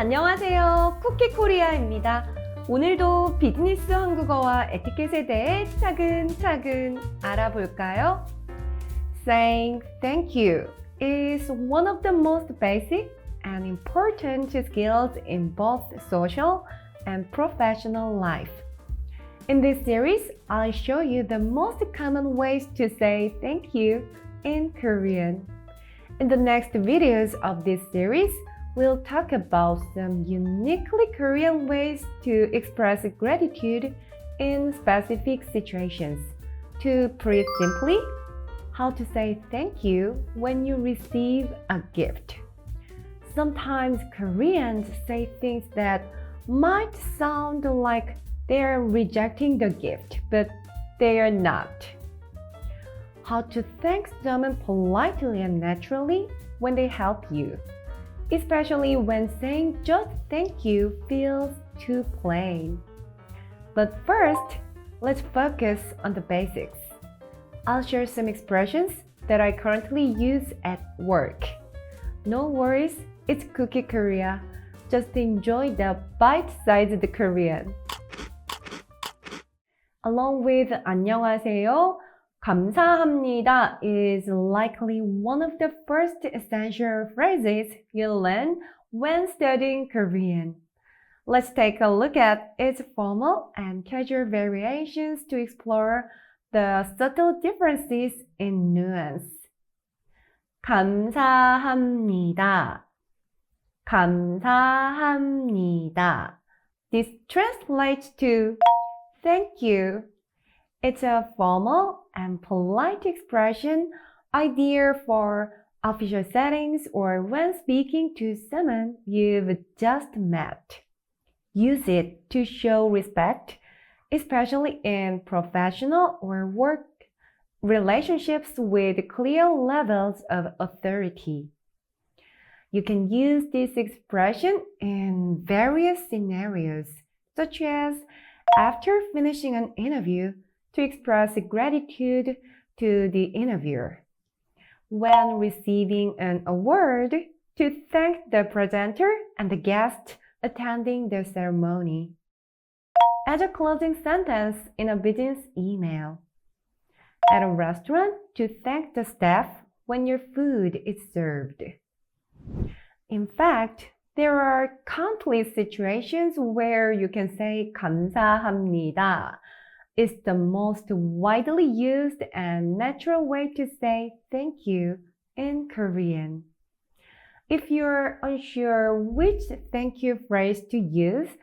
안녕하세요. 쿠키 코리아입니다. 오늘도 비즈니스 한국어와 에티켓에 대해 차근차근 알아볼까요? Saying thank you is one of the most basic and important skills in both social and professional life. In this series, I'll show you the most common ways to say thank you in Korean. In the next videos of this series, we'll talk about some uniquely Korean ways to express gratitude in specific situations. To put it simply, how to say thank you when you receive a gift. Sometimes Koreans say things that might sound like they're rejecting the gift, but they are not. How to thank someone politely and naturally when they help you, especially when saying just thank you feels too plain. But first, let's focus on the basics. I'll share some expressions that I currently use at work. No worries, it's Cookie Korea. Just enjoy the bite-sized Korean. Along with 안녕하세요, 감사합니다 is likely one of the first essential phrases you'll learn when studying Korean. Let's take a look at its formal and casual variations to explore the subtle differences in nuance. 감사합니다. 감사합니다. This translates to thank you. It's a formal and polite expression ideal for official settings or when speaking to someone you've just met. Use it to show respect, especially in professional or work relationships with clear levels of authority. You can use this expression in various scenarios, such as after finishing an interview, to express gratitude to the interviewer. When receiving an award, to thank the presenter and the guest attending the ceremony. As a closing sentence in a business email. At a restaurant, to thank the staff when your food is served. In fact, there are countless situations where you can say 감사합니다. It's the most widely used and natural way to say thank you in Korean. If you're unsure which thank you phrase to use,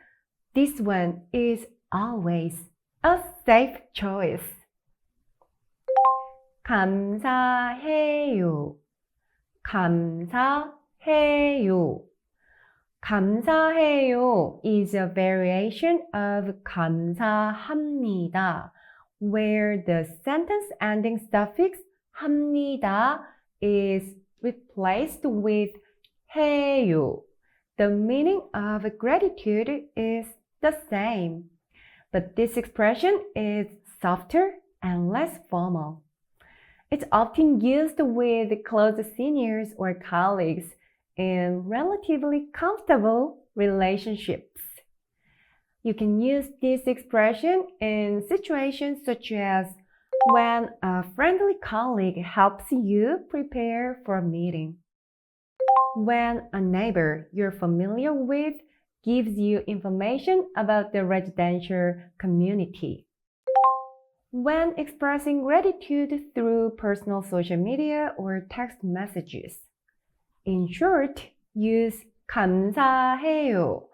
this one is always a safe choice. 감사해요. 감사해요. 감사해요 is a variation of 감사합니다, where the sentence ending suffix 합니다 is replaced with 해요. The meaning of gratitude is the same, but this expression is softer and less formal. It's often used with close seniors or colleagues in relatively comfortable relationships. You can use this expression in situations such as when a friendly colleague helps you prepare for a meeting, when a neighbor you're familiar with gives you information about the residential community, when expressing gratitude through personal social media or text messages. In short, use 감사해요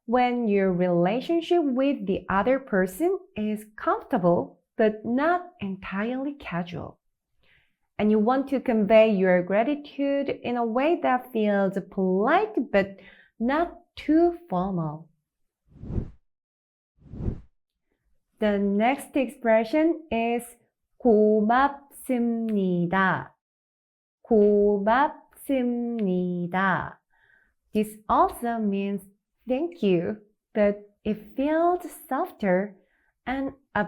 when your relationship with the other person is comfortable but not entirely casual, and you want to convey your gratitude in a way that feels polite but not too formal. The next expression is 고맙습니다. 고맙습니다. This also means thank you, but it feels softer and a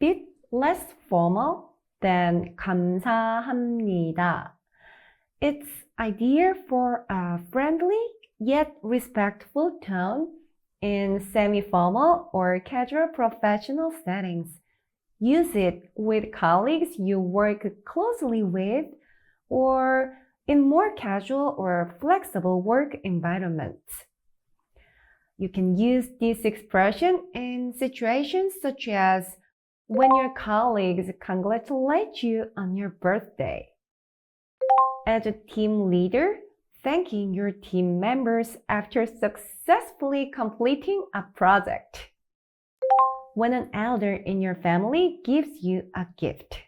bit less formal than 감사합니다. It's ideal for a friendly yet respectful tone in semi-formal or casual professional settings. Use it with colleagues you work closely with or in more casual or flexible work environments. You can use this expression in situations such as when your colleagues congratulate you on your birthday. As a team leader, thanking your team members after successfully completing a project. When an elder in your family gives you a gift.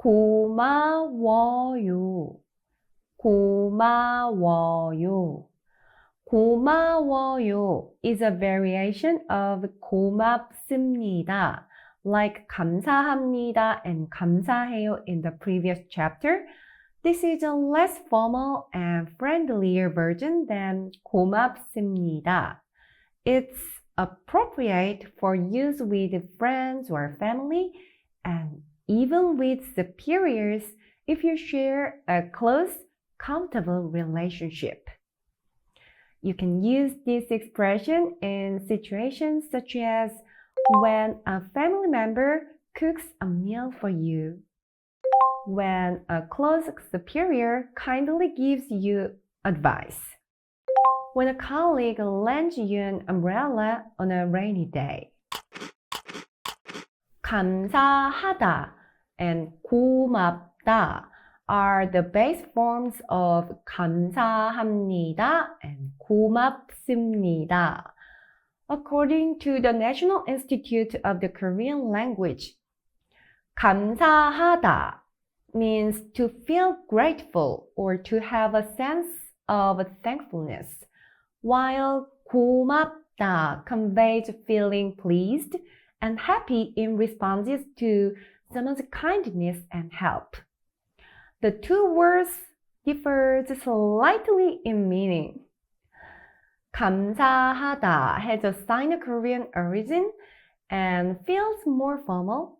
고마워요. 고마워요. 고마워요 is a variation of 고맙습니다, like 감사합니다 and 감사해요 in the previous chapter. This is a less formal and friendlier version than 고맙습니다. It's appropriate for use with friends or family and even with superiors if you share a close, comfortable relationship. You can use this expression in situations such as when a family member cooks a meal for you, when a close superior kindly gives you advice, when a colleague lends you an umbrella on a rainy day. 감사하다 and 고맙다 are the base forms of 감사합니다 and 고맙습니다. According to the National Institute of the Korean Language, 감사하다 means to feel grateful or to have a sense of thankfulness, while 고맙다 conveys feeling pleased and happy in responses to someone's kindness and help. The two words differ slightly in meaning. 감사하다 has a Sino-Korean origin and feels more formal,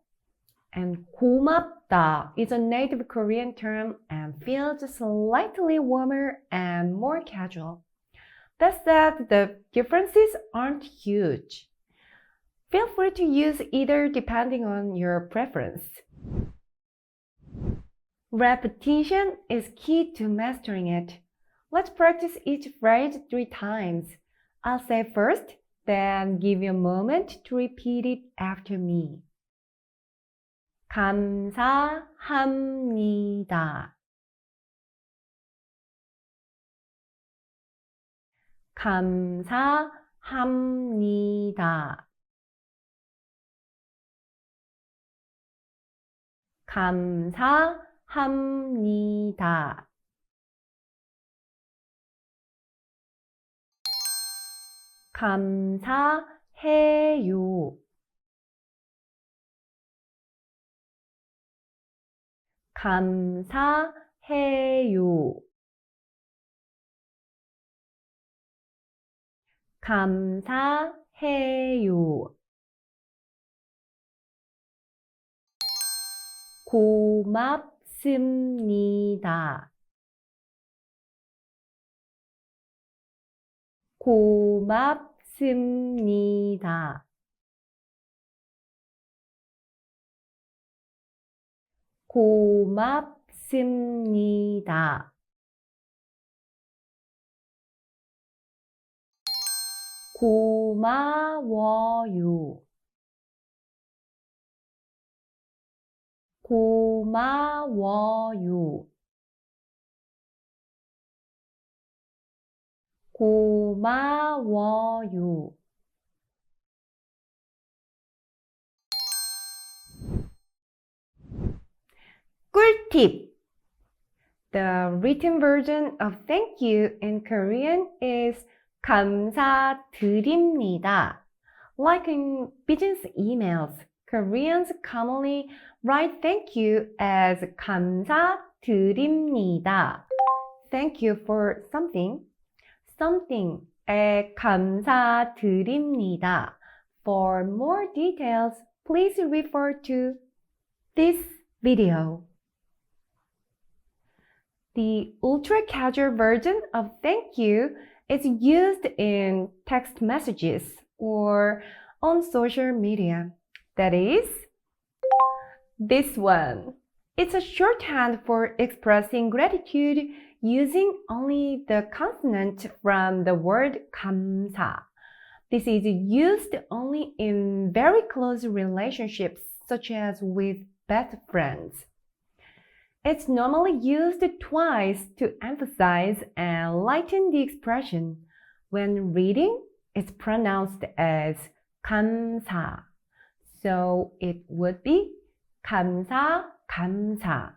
and 고맙다 is a native Korean term and feels slightly warmer and more casual. That said, the differences aren't huge. Feel free to use either depending on your preference. Repetition is key to mastering it. Let's practice each phrase 3 times. I'll say first, then give you a moment to repeat it after me. 감사합니다. 감사합니다. 감사합니다. 감사해요. 감사해요. 감사해요. 고맙습니다. 고맙습니다. 고맙습니다. 고마워요. 고마워요. 고마워요. 꿀팁! The written version of thank you in Korean is 감사드립니다. Like in business emails, Koreans commonly write thank you as 감사드립니다. Thank you for something. Something에 감사드립니다. For more details, please refer to this video. The ultra-casual version of thank you is used in text messages or on social media. That is, this one. It's a shorthand for expressing gratitude using only the consonant from the word 감사. This is used only in very close relationships, such as with best friends. It's normally used twice to emphasize and lighten the expression. When reading, it's pronounced as 감사. So it would be 감사, 감사,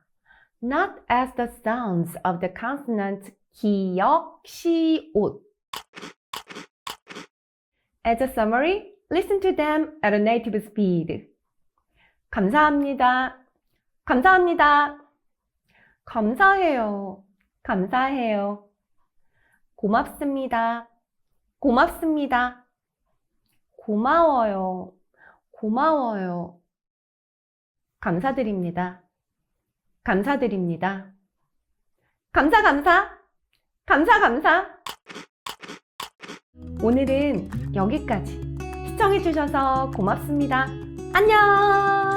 not as the sounds of the consonants 기역, 시옷. As a summary, listen to them at a native speed. 감사합니다. 감사합니다. 감사해요. 감사해요. 고맙습니다. 고맙습니다. 고마워요. 고마워요. 감사드립니다. 감사드립니다. 감사, 감사. 감사, 감사. 오늘은 여기까지. 시청해주셔서 고맙습니다. 안녕!